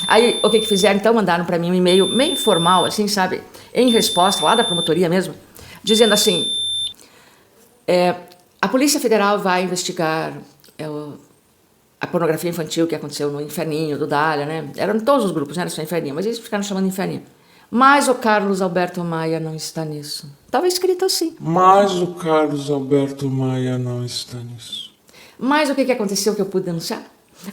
Aí, o que fizeram? Então, mandaram para mim um e-mail meio informal, assim, sabe? Em resposta, lá da promotoria mesmo, dizendo assim, a Polícia Federal vai investigar a pornografia infantil que aconteceu no Inferninho, do Dália, né? Eram todos os grupos, não era só Inferninho, mas eles ficaram chamando Inferninho. Mas o Carlos Alberto Maia não está nisso. Estava escrito assim. Mas o Carlos Alberto Maia não está nisso. Mas o que aconteceu que eu pude denunciar?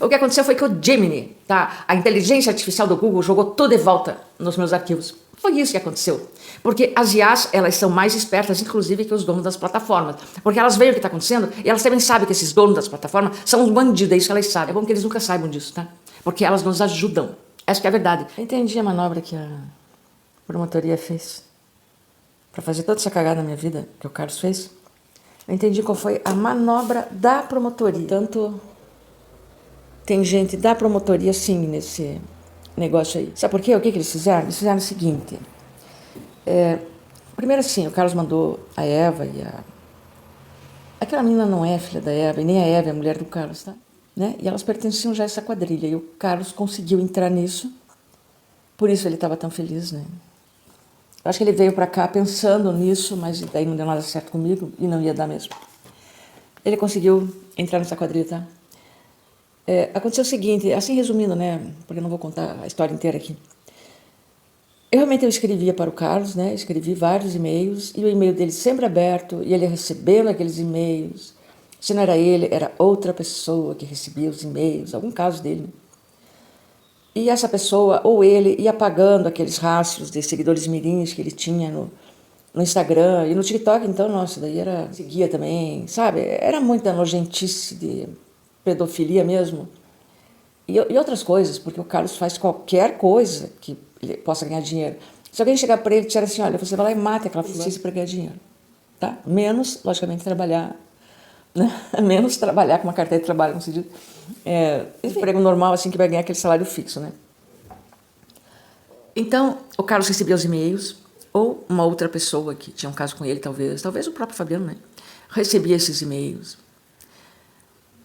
O que aconteceu foi que o Gemini, tá? A inteligência artificial do Google, jogou tudo de volta nos meus arquivos. Foi isso que aconteceu. Porque as IAs, elas são mais espertas, inclusive, que os donos das plataformas. Porque elas veem o que está acontecendo e elas também sabem que esses donos das plataformas são uns bandidos, é isso que elas sabem. É bom que eles nunca saibam disso, tá? Porque elas nos ajudam. Essa que é a verdade. Eu entendi a manobra que a promotoria fez para fazer toda essa cagada na minha vida, que o Carlos fez. Eu entendi qual foi a manobra da promotoria. Portanto, tem gente da promotoria, sim, nesse negócio aí. Sabe por quê? O que eles fizeram? Eles fizeram o seguinte. Primeiro assim, o Carlos mandou a Eva e a... Aquela menina não é filha da Eva, e nem a Eva é a mulher do Carlos, tá? Né? E elas pertenciam já a essa quadrilha. E o Carlos conseguiu entrar nisso. Por isso ele estava tão feliz, né? Eu acho que ele veio para cá pensando nisso, mas daí não deu nada certo comigo e não ia dar mesmo. Ele conseguiu entrar nessa quadrilha, tá? Aconteceu o seguinte, assim resumindo, né? Porque eu não vou contar a história inteira aqui. Eu escrevia para o Carlos, né? Escrevi vários e-mails e o e-mail dele sempre aberto e ele recebendo aqueles e-mails. Se não era ele, era outra pessoa que recebia os e-mails, algum caso dele. E essa pessoa, ou ele, ia apagando aqueles rastros de seguidores mirins que ele tinha no Instagram e no TikTok, então, nossa, daí era... Seguia também, sabe? Era muita nojentice de pedofilia mesmo. E outras coisas, porque o Carlos faz qualquer coisa que ele possa ganhar dinheiro. Se alguém chegar para ele e disser assim, olha, você vai lá e mata aquela fulana para ganhar dinheiro. Tá? Menos, logicamente, trabalhar, né? Menos trabalhar com uma carteira de trabalho, como se diz. Emprego normal, assim, que vai ganhar aquele salário fixo, né? Então, o Carlos recebia os e-mails, ou uma outra pessoa que tinha um caso com ele, talvez o próprio Fabiano, né? Recebia esses e-mails.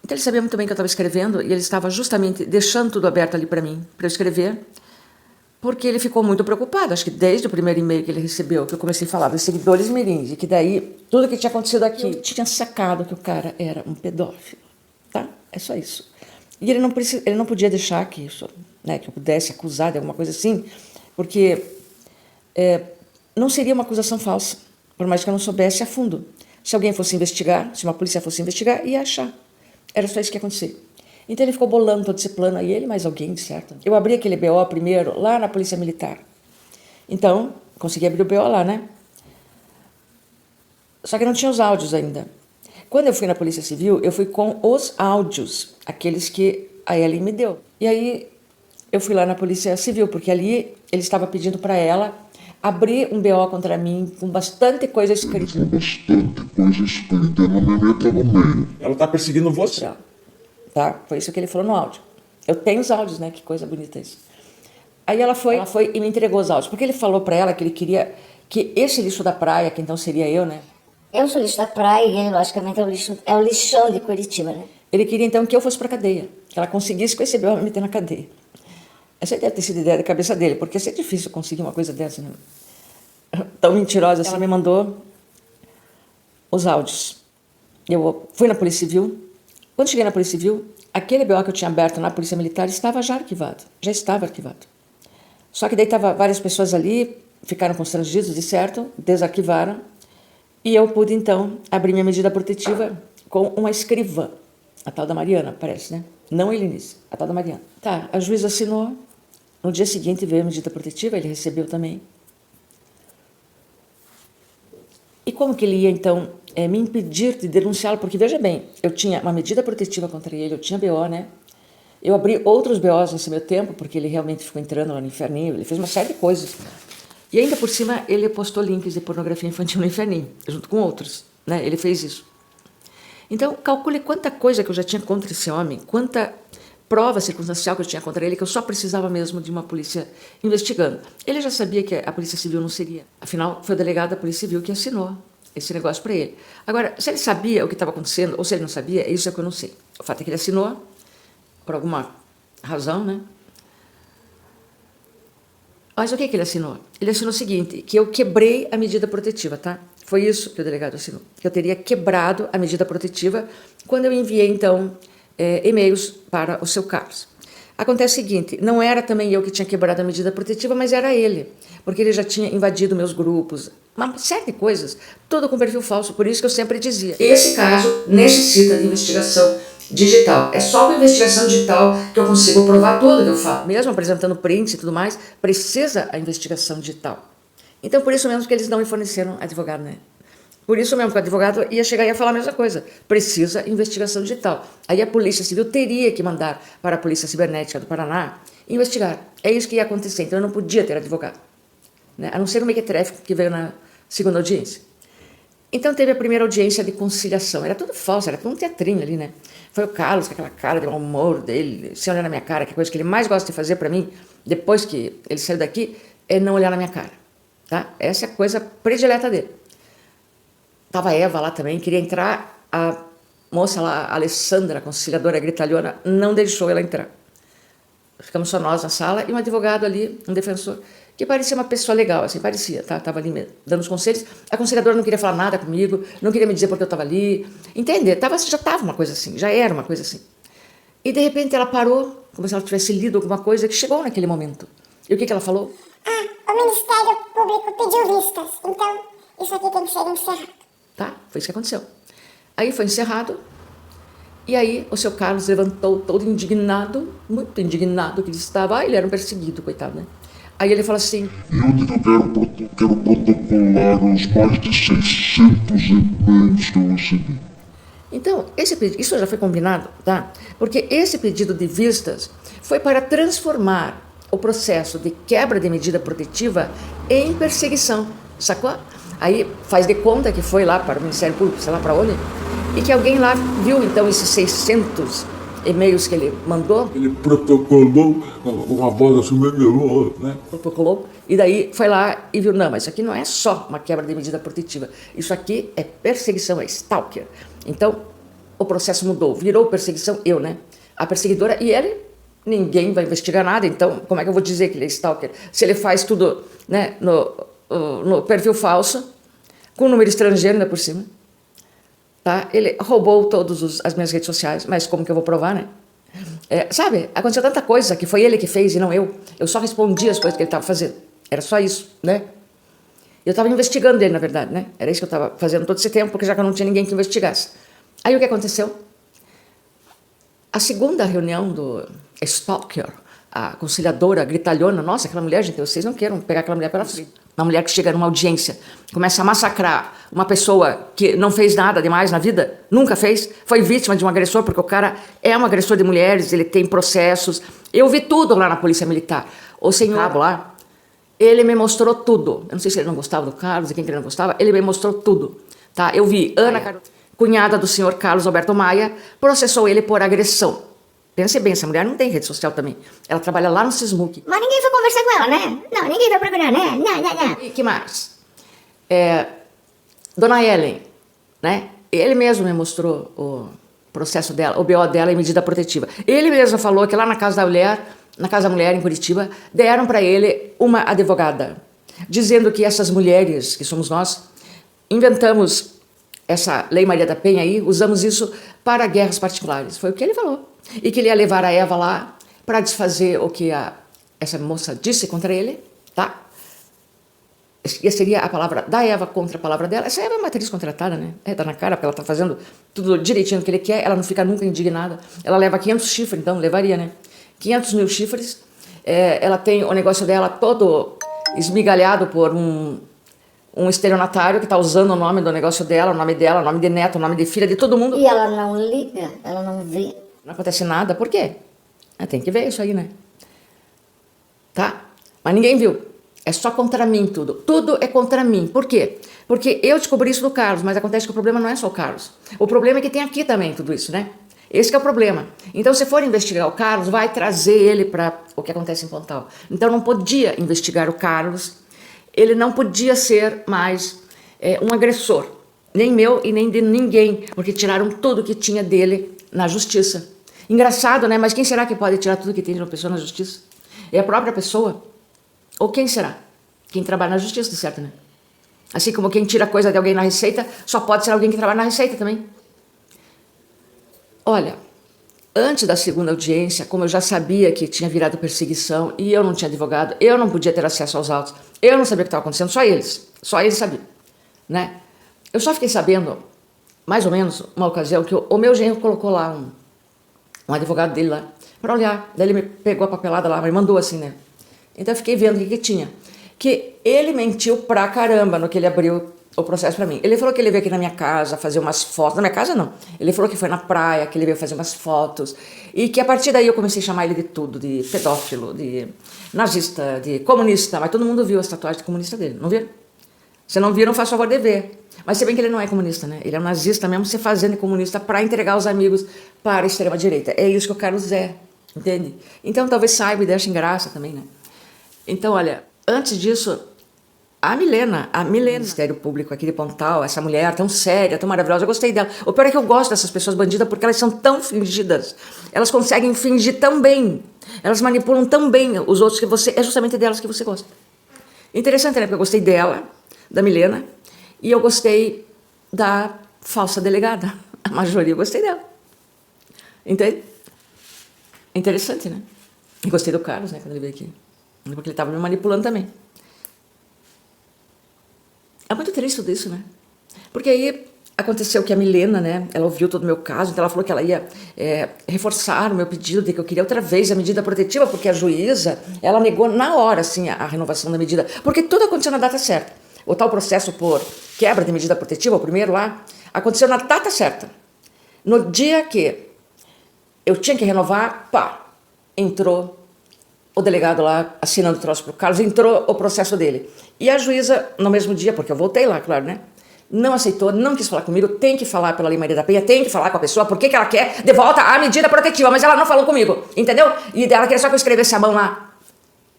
Então, ele sabia muito bem que eu estava escrevendo e ele estava justamente deixando tudo aberto ali para mim, para eu escrever, porque ele ficou muito preocupado. Acho que desde o primeiro e-mail que ele recebeu, que eu comecei a falar dos seguidores mirins, e que daí tudo que tinha acontecido aqui, eu tinha sacado que o cara era um pedófilo, tá? É só isso. E ele não podia deixar que isso, né, que eu pudesse acusar de alguma coisa assim, porque não seria uma acusação falsa, por mais que eu não soubesse a fundo. Se alguém fosse investigar, se uma polícia fosse investigar, ia achar. Era só isso que ia acontecer. Então ele ficou bolando todo esse plano aí, ele mais alguém, certo? Eu abri aquele BO primeiro lá na Polícia Militar. Então, consegui abrir o BO lá, né? Só que não tinha os áudios ainda. Quando eu fui na Polícia Civil, eu fui com os áudios, aqueles que a Ellen me deu. E aí eu fui lá na Polícia Civil, porque ali ele estava pedindo para ela abrir um BO contra mim com bastante coisa escrita. No meio. Ela tá perseguindo você. Tá? Foi isso que ele falou no áudio. Eu tenho os áudios, né? Que coisa bonita isso. Aí ela foi e me entregou os áudios, porque ele falou para ela que ele queria que esse lixo da praia, que então seria eu, né? Eu sou lixo da praia e ele, logicamente, é o lixão de Curitiba, né? Ele queria então que eu fosse para cadeia, que ela conseguisse com esse BO me meter na cadeia. Essa deve ter sido a ideia da cabeça dele, porque é difícil conseguir uma coisa dessa, né? Tão mentirosa assim. Ela me mandou os áudios. Eu fui na Polícia Civil. Quando cheguei na Polícia Civil, aquele BO que eu tinha aberto na Polícia Militar estava já arquivado. Já estava arquivado. Só que daí estavam várias pessoas ali, ficaram constrangidos, de certo, desarquivaram. E eu pude, então, abrir minha medida protetiva com uma escrivã. A tal da Mariana, parece, né? Não a Helenice, a tal da Mariana. Tá, a juíza assinou. No dia seguinte veio a medida protetiva, ele recebeu também. E como que ele ia, então, me impedir de denunciá-lo? Porque, veja bem, eu tinha uma medida protetiva contra ele, eu tinha BO, né? Eu abri outros BOs nesse meu tempo, porque ele realmente ficou entrando lá no Inferninho, ele fez uma série de coisas. E ainda por cima, ele postou links de pornografia infantil no Inferninho, junto com outros, né? Ele fez isso. Então, calcule quanta coisa que eu já tinha contra esse homem, quanta prova circunstancial que eu tinha contra ele, que eu só precisava mesmo de uma polícia investigando. Ele já sabia que a Polícia Civil não seria. Afinal, foi o delegado da Polícia Civil que assinou esse negócio para ele. Agora, se ele sabia o que estava acontecendo, ou se ele não sabia, isso é que eu não sei. O fato é que ele assinou, por alguma razão, né? Mas o que ele assinou? Ele assinou o seguinte, que eu quebrei a medida protetiva, tá? Foi isso que o delegado assinou, que eu teria quebrado a medida protetiva quando eu enviei, então, e-mails para o seu Carlos. Acontece o seguinte, não era também eu que tinha quebrado a medida protetiva, mas era ele, porque ele já tinha invadido meus grupos, uma série de coisas, tudo com perfil falso, por isso que eu sempre dizia, esse caso necessita de investigação digital, é só com investigação digital que eu consigo provar tudo que eu falo, mesmo apresentando prints e tudo mais, precisa a investigação digital. Então, por isso mesmo que eles não me forneceram advogado, né? Por isso mesmo que o advogado ia chegar e ia falar a mesma coisa. Precisa investigação digital. Aí a Polícia Civil teria que mandar para a Polícia Cibernética do Paraná investigar. É isso que ia acontecer. Então eu não podia ter advogado, né? A não ser o mequetréfico que veio na segunda audiência. Então teve a primeira audiência de conciliação. Era tudo falso, era tudo um teatrinho ali, né? Foi o Carlos, com aquela cara de mau humor dele, se olhar na minha cara, que a coisa que ele mais gosta de fazer para mim, depois que ele saiu daqui, é não olhar na minha cara. Tá? Essa é a coisa predileta dele. Tava a Eva lá também, queria entrar, a moça lá, a Alessandra, a conciliadora gritalhona, não deixou ela entrar. Ficamos só nós na sala e um advogado ali, um defensor, que parecia uma pessoa legal, assim, parecia, tá? Tava ali dando os conselhos. A conciliadora não queria falar nada comigo, não queria me dizer porque eu estava ali, entende? Já estava uma coisa assim, já era uma coisa assim. E de repente ela parou, como se ela tivesse lido alguma coisa que chegou naquele momento. E o que ela falou? O Ministério Público pediu vistas, então isso aqui tem que ser encerrado. Tá, foi isso que aconteceu. Aí foi encerrado, e aí o seu Carlos levantou todo indignado, muito indignado que ele estava. Ele era um perseguido, coitado, né? Aí ele falou assim, Eu quero protocolar os mais de 600 e-mails que eu recebi. então, isso já foi combinado, tá? Porque esse pedido de vistas foi para transformar o processo de quebra de medida protetiva em perseguição, sacou? Aí faz de conta que foi lá para o Ministério Público, sei lá para onde, e que alguém lá viu então esses 600 e-mails que ele mandou. Ele protocolou uma voz assim, meio, né? Protocolou, e daí foi lá e viu, não, mas isso aqui não é só uma quebra de medida protetiva, isso aqui é perseguição, é stalker. Então, o processo mudou, virou perseguição, eu, né? A perseguidora e ele, ninguém vai investigar nada, então como é que eu vou dizer que ele é stalker? Se ele faz tudo, né, no perfil falso, com um número estrangeiro ainda por cima, tá? Ele roubou todas as minhas redes sociais, mas como que eu vou provar, né? Sabe, aconteceu tanta coisa que foi ele que fez e não eu. Eu só respondi as coisas que ele estava fazendo. Era só isso, né? Eu estava investigando ele, na verdade, né? Era isso que eu estava fazendo todo esse tempo, porque já que eu não tinha ninguém que investigasse. Aí o que aconteceu? A segunda reunião do stalker, a conciliadora gritalhona, nossa, aquela mulher, gente, vocês não queiram pegar aquela mulher pela frente. Uma mulher que chega numa audiência, começa a massacrar uma pessoa que não fez nada demais na vida, nunca fez, foi vítima de um agressor, porque o cara é um agressor de mulheres, ele tem processos. Eu vi tudo lá na Polícia Militar. O senhor lá, ele me mostrou tudo. Eu não sei se ele não gostava do Carlos, de quem que ele não gostava, ele me mostrou tudo. Tá? Eu vi Ana, cunhada do senhor Carlos Alberto Maia, processou ele por agressão. Pense bem, essa mulher não tem rede social também. Ela trabalha lá no Sismuc. Mas ninguém foi conversar com ela, né? Não, ninguém vai procurar, né? Não. E que mais? Dona Ellen, né? Ele mesmo me mostrou o processo dela, o BO dela em medida protetiva. Ele mesmo falou que lá na Casa da Mulher, em Curitiba, deram para ele uma advogada, dizendo que essas mulheres, que somos nós, inventamos essa Lei Maria da Penha aí, usamos isso para guerras particulares. Foi o que ele falou. E que ele ia levar a Eva lá para desfazer o que essa moça disse contra ele, tá? E seria a palavra da Eva contra a palavra dela. Essa Eva é uma atriz contratada, né? Tá na cara, porque ela tá fazendo tudo direitinho que ele quer, ela não fica nunca indignada. Ela leva 500 chifres, então levaria, né? 500 mil chifres. Ela tem o negócio dela todo esmigalhado por um estelionatário que está usando o nome do negócio dela, o nome de neto, o nome de filha, de todo mundo. E ela não liga, ela não vê. Não acontece nada, por quê? Tem que ver isso aí, né? Tá? Mas ninguém viu. É só contra mim tudo. Tudo é contra mim. Por quê? Porque eu descobri isso do Carlos, mas acontece que o problema não é só o Carlos. O problema é que tem aqui também tudo isso, né? Esse que é o problema. Então, se for investigar o Carlos, vai trazer ele para o que acontece em Pontal. Então, não podia investigar o Carlos. Ele não podia ser mais um agressor. Nem meu e nem de ninguém. Porque tiraram tudo que tinha dele na justiça. Engraçado, né? Mas quem será que pode tirar tudo que tem de uma pessoa na justiça? É a própria pessoa. Ou quem será? Quem trabalha na justiça, de certo, né? Assim como quem tira coisa de alguém na Receita, só pode ser alguém que trabalha na Receita também. Olha, antes da segunda audiência, como eu já sabia que tinha virado perseguição e eu não tinha advogado, eu não podia ter acesso aos autos, eu não sabia o que estava acontecendo, só eles sabiam, né? Eu só fiquei sabendo, mais ou menos, uma ocasião que o meu genro colocou lá um advogado dele lá, para olhar, daí ele me pegou a papelada lá, me mandou assim, né? Então eu fiquei vendo o que tinha. Que ele mentiu pra caramba no que ele abriu o processo pra mim. Ele falou que ele veio aqui na minha casa fazer umas fotos. Na minha casa, não. Ele falou que foi na praia, que ele veio fazer umas fotos. E que a partir daí eu comecei a chamar ele de tudo. De pedófilo, de nazista, de comunista. Mas todo mundo viu as tatuagens de comunista dele, não viu? Se não viram, faz favor de ver. Mas se bem que ele não é comunista, né? Ele é um nazista mesmo, se fazendo de comunista pra entregar os amigos para a extrema-direita. É isso que o Carlos é, entende? Então talvez saiba e deixe em graça também, né? Então, olha... Antes disso, a Milena, Ministério Público aqui de Pontal, essa mulher tão séria, tão maravilhosa, eu gostei dela. O pior é que eu gosto dessas pessoas bandidas porque elas são tão fingidas. Elas conseguem fingir tão bem. Elas manipulam tão bem os outros que você... É justamente delas que você gosta. Interessante, né? Porque eu gostei dela, da Milena, e eu gostei da falsa delegada. A maioria eu gostei dela. Entende? Interessante, né? E gostei do Carlos, né? Quando ele veio aqui. Porque ele estava me manipulando também. É muito triste tudo isso, né? Porque aí aconteceu que a Milena, né? Ela ouviu todo o meu caso, então ela falou que ela ia reforçar o meu pedido de que eu queria outra vez a medida protetiva, porque a juíza, ela negou na hora, assim, a renovação da medida. Porque tudo aconteceu na data certa. O tal processo por quebra de medida protetiva, o primeiro lá, aconteceu na data certa. No dia que eu tinha que renovar, pá, entrou o delegado lá assinando o troço pro Carlos, entrou o processo dele. E a juíza, no mesmo dia, porque eu voltei lá, claro, né? Não aceitou, não quis falar comigo, tem que falar pela Lei Maria da Penha, tem que falar com a pessoa, porque que ela quer de volta a medida protetiva, mas ela não falou comigo, entendeu? E ela queria só que eu escrevesse a mão lá.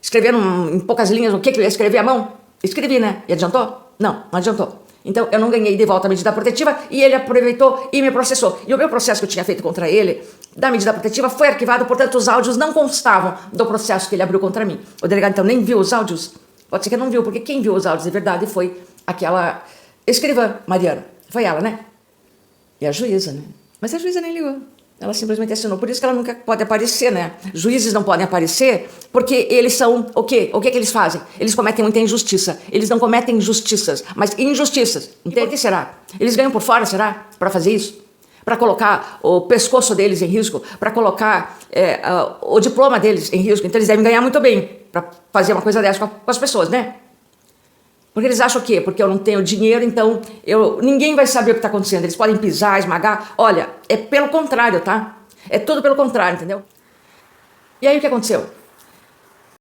Escrevendo em poucas linhas o que eu ia escrever à mão. Escrevi, né? E adiantou? Não adiantou. Então, eu não ganhei de volta a medida protetiva e ele aproveitou e me processou. E o meu processo que eu tinha feito contra ele, da medida protetiva, foi arquivado, portanto, os áudios não constavam do processo que ele abriu contra mim. O delegado, então, nem viu os áudios. Pode ser que não viu, porque quem viu os áudios de verdade foi aquela escrivã, Mariana. Foi ela, né? E a juíza, né? Mas a juíza nem ligou. Ela simplesmente assinou. Por isso que ela nunca pode aparecer, né? Juízes não podem aparecer porque eles são o quê? O que eles fazem? Eles cometem muita injustiça. Eles não cometem injustiças, mas injustiças. Entende? O que será? Eles ganham por fora, será? Para fazer isso? Para colocar o pescoço deles em risco? Para colocar o diploma deles em risco? Então eles devem ganhar muito bem para fazer uma coisa dessa com as pessoas, né? Porque eles acham o quê? Porque eu não tenho dinheiro, então ninguém vai saber o que está acontecendo. Eles podem pisar, esmagar. Olha, é pelo contrário, tá? É tudo pelo contrário, entendeu? E aí o que aconteceu?